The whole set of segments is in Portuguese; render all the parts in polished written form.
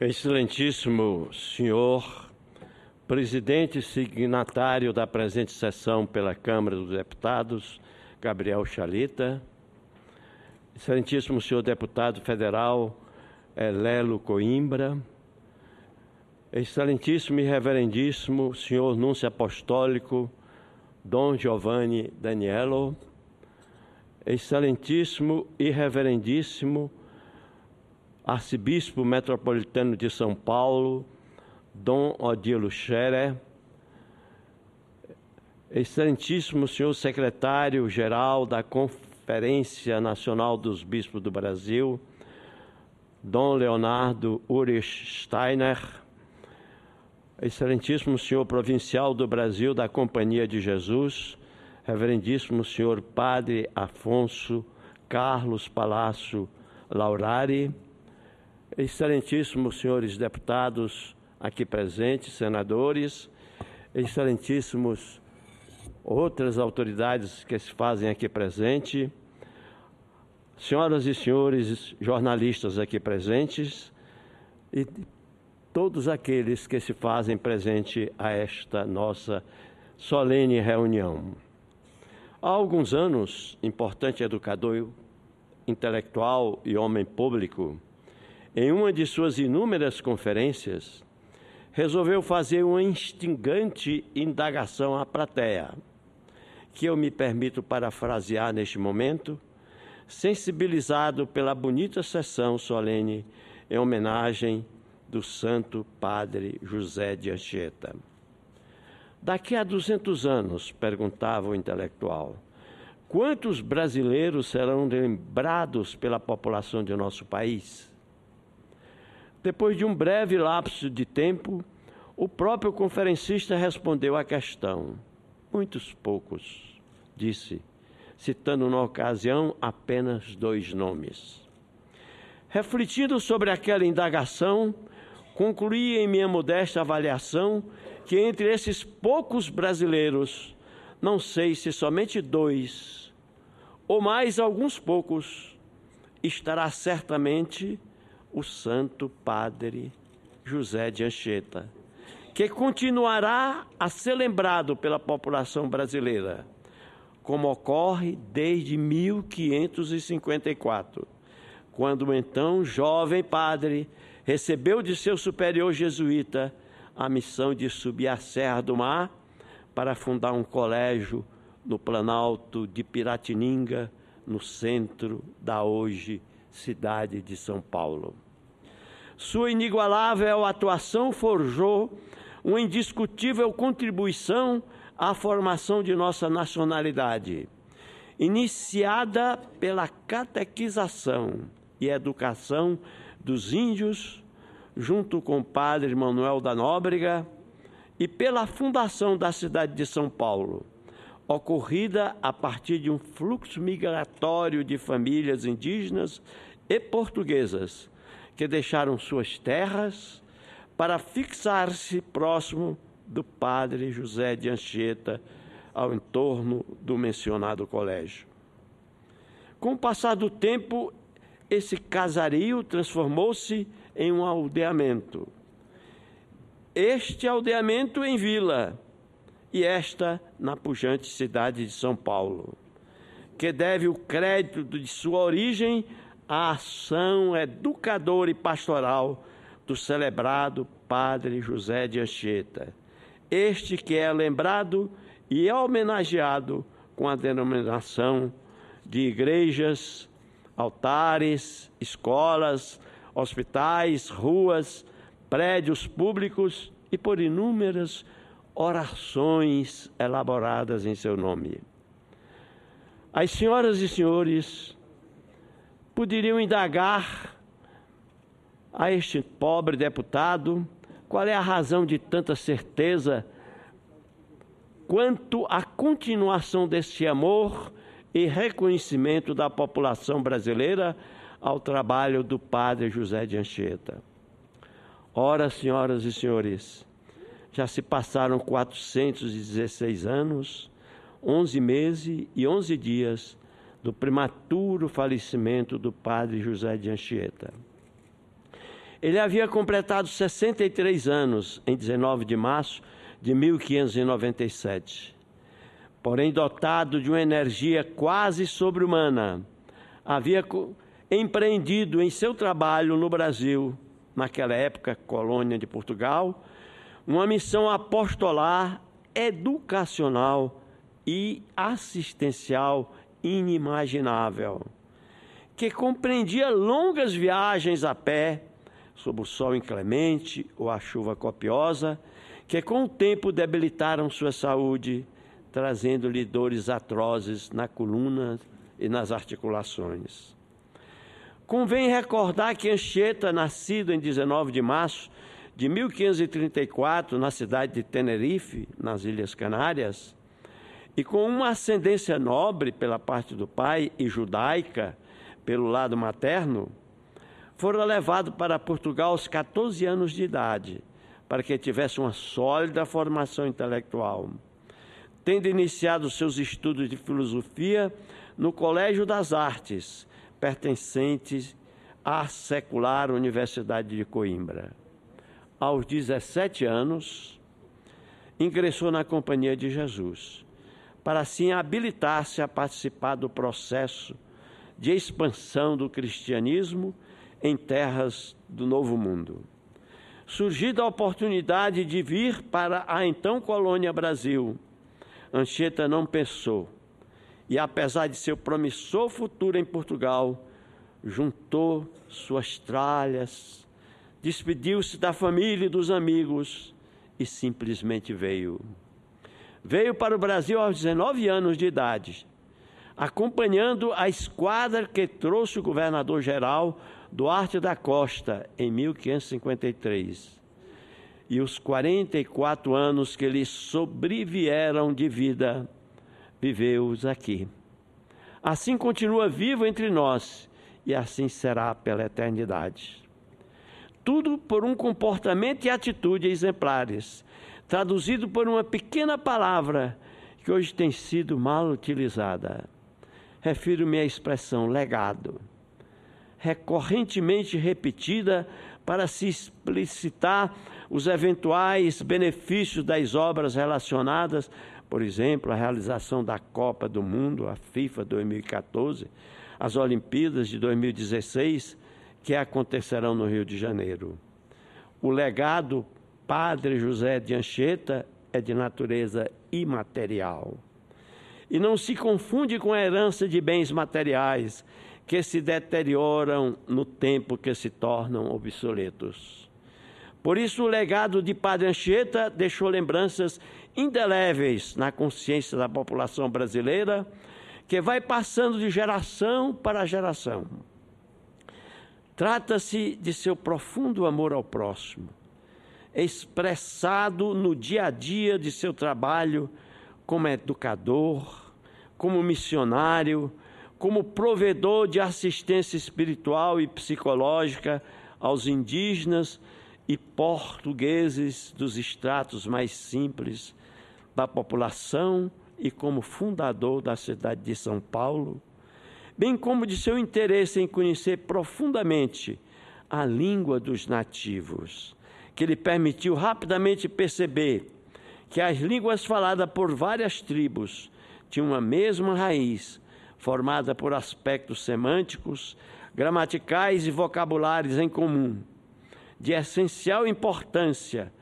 Excelentíssimo senhor presidente signatário da presente sessão pela Câmara dos Deputados, Gabriel Chalita, excelentíssimo senhor deputado federal Lelo Coimbra, excelentíssimo e reverendíssimo senhor núncio apostólico Dom Giovanni Daniello, excelentíssimo e reverendíssimo arcebispo metropolitano de São Paulo, Dom Odilo Scherer, excelentíssimo senhor secretário-geral da Conferência Nacional dos Bispos do Brasil, Dom Leonardo Ulrich Steiner, excelentíssimo senhor provincial do Brasil da Companhia de Jesus, reverendíssimo senhor Padre Afonso Carlos Palácio Laurari, excelentíssimos senhores deputados aqui presentes, senadores, excelentíssimos outras autoridades que se fazem aqui presente, senhoras e senhores jornalistas aqui presentes e todos aqueles que se fazem presente a esta nossa solene reunião. Há alguns anos, importante educador intelectual e homem público, em uma de suas inúmeras conferências, resolveu fazer uma instigante indagação à plateia, que eu me permito parafrasear neste momento, sensibilizado pela bonita sessão solene em homenagem do Santo Padre José de Anchieta. Daqui a 200 anos, perguntava o intelectual, quantos brasileiros serão lembrados pela população de nosso país? Depois de um breve lapso de tempo, o próprio conferencista respondeu à questão. Muitos poucos, disse, citando na ocasião apenas 2 nomes. Refletindo sobre aquela indagação, concluí em minha modesta avaliação que entre esses poucos brasileiros, não sei se somente 2 ou mais alguns poucos, estará certamente o Santo Padre José de Anchieta, que continuará a ser lembrado pela população brasileira, como ocorre desde 1554, quando o então jovem padre recebeu de seu superior jesuíta a missão de subir a Serra do Mar para fundar um colégio no Planalto de Piratininga, no centro da hoje cidade de São Paulo. Sua inigualável atuação forjou uma indiscutível contribuição à formação de nossa nacionalidade, iniciada pela catequização e educação dos índios, junto com o padre Manuel da Nóbrega, e pela fundação da cidade de São Paulo, ocorrida a partir de um fluxo migratório de famílias indígenas e portuguesas que deixaram suas terras para fixar-se próximo do padre José de Anchieta, ao entorno do mencionado colégio. Com o passar do tempo, esse casario transformou-se em um aldeamento. Este aldeamento em vila, e esta na pujante cidade de São Paulo, que deve o crédito de sua origem à ação educadora e pastoral do celebrado Padre José de Anchieta, este que é lembrado e homenageado com a denominação de igrejas, altares, escolas, hospitais, ruas, prédios públicos e por inúmeras orações elaboradas em seu nome. As senhoras e senhores poderiam indagar a este pobre deputado qual é a razão de tanta certeza quanto à continuação desse amor e reconhecimento da população brasileira ao trabalho do Padre José de Anchieta. Ora, senhoras e senhores, já se passaram 416 anos, 11 meses e 11 dias do prematuro falecimento do Padre José de Anchieta. Ele havia completado 63 anos em 19 de março de 1597. Porém, dotado de uma energia quase sobre-humana, havia empreendido em seu trabalho no Brasil, naquela época colônia de Portugal, uma missão apostolar, educacional e assistencial inimaginável, que compreendia longas viagens a pé, sob o sol inclemente ou a chuva copiosa, que com o tempo debilitaram sua saúde, trazendo-lhe dores atrozes na coluna e nas articulações. Convém recordar que Anchieta, nascido em 19 de março de 1534, na cidade de Tenerife, nas Ilhas Canárias, e com uma ascendência nobre pela parte do pai e judaica pelo lado materno, fora levado para Portugal aos 14 anos de idade, para que tivesse uma sólida formação intelectual. Tendo iniciado seus estudos de filosofia no Colégio das Artes, pertencente à secular Universidade de Coimbra. Aos 17 anos, ingressou na Companhia de Jesus, para assim habilitar-se a participar do processo de expansão do cristianismo em terras do Novo Mundo. Surgida a oportunidade de vir para a então colônia Brasil, Anchieta não pensou e, apesar de seu promissor futuro em Portugal, juntou suas tralhas, despediu-se da família e dos amigos e simplesmente veio. Veio para o Brasil aos 19 anos de idade, acompanhando a esquadra que trouxe o governador-geral Duarte da Costa em 1553. E os 44 anos que lhe sobrevieram de vida, viveu-os aqui. Assim continua vivo entre nós e assim será pela eternidade. Tudo por um comportamento e atitude exemplares, traduzido por uma pequena palavra que hoje tem sido mal utilizada. Refiro-me à expressão legado, recorrentemente repetida para se explicitar os eventuais benefícios das obras relacionadas, por exemplo, a realização da Copa do Mundo, a FIFA 2014, as Olimpíadas de 2016, que acontecerão no Rio de Janeiro. O legado Padre José de Anchieta é de natureza imaterial. E não se confunde com a herança de bens materiais que se deterioram no tempo, que se tornam obsoletos. Por isso, o legado de Padre Anchieta deixou lembranças indeléveis na consciência da população brasileira, que vai passando de geração para geração. Trata-se de seu profundo amor ao próximo, expressado no dia a dia de seu trabalho como educador, como missionário, como provedor de assistência espiritual e psicológica aos indígenas e portugueses dos estratos mais simples da população e como fundador da cidade de São Paulo, bem como de seu interesse em conhecer profundamente a língua dos nativos, que lhe permitiu rapidamente perceber que as línguas faladas por várias tribos tinham uma mesma raiz, formada por aspectos semânticos, gramaticais e vocabulários em comum, de essencial importância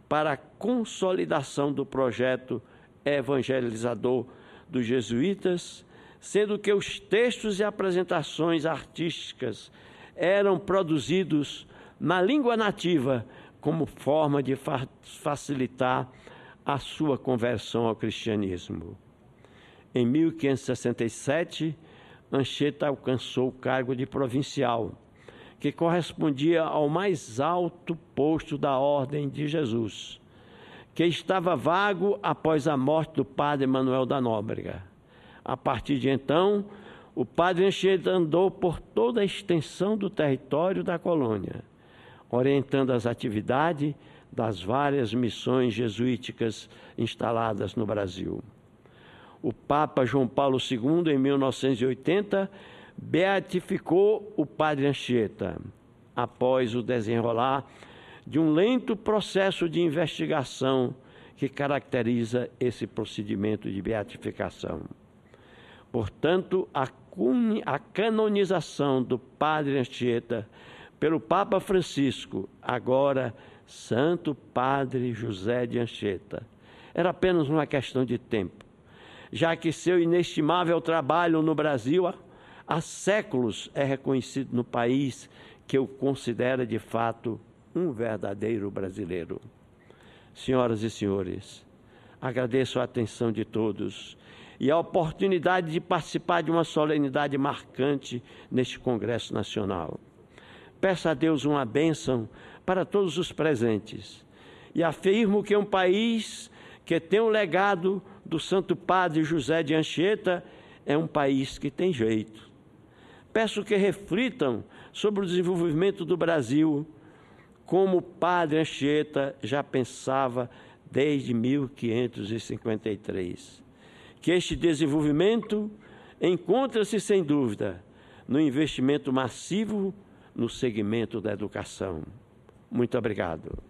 para a consolidação do projeto evangelizador dos jesuítas, sendo que os textos e apresentações artísticas eram produzidos na língua nativa como forma de facilitar a sua conversão ao cristianismo. Em 1567, Anchieta alcançou o cargo de provincial, que correspondia ao mais alto posto da Ordem de Jesus, que estava vago após a morte do padre Manuel da Nóbrega. A partir de então, o padre Anchieta andou por toda a extensão do território da colônia, orientando as atividades das várias missões jesuíticas instaladas no Brasil. O Papa João Paulo II, em 1980, beatificou o padre Anchieta. após o desenrolar de um lento processo de investigação que caracteriza esse procedimento de beatificação. Portanto, a canonização do Padre Anchieta pelo Papa Francisco, agora Santo Padre José de Anchieta, era apenas uma questão de tempo, já que seu inestimável trabalho no Brasil há séculos é reconhecido no país que o considera de fato um verdadeiro brasileiro. Senhoras e senhores, agradeço a atenção de todos e a oportunidade de participar de uma solenidade marcante neste Congresso Nacional. Peço a Deus uma bênção para todos os presentes e afirmo que um país que tem o legado do Santo Padre José de Anchieta é um país que tem jeito. Peço que reflitam sobre o desenvolvimento do Brasil, como o Padre Anchieta já pensava desde 1553. Que este desenvolvimento encontra-se, sem dúvida, no investimento massivo no segmento da educação. Muito obrigado.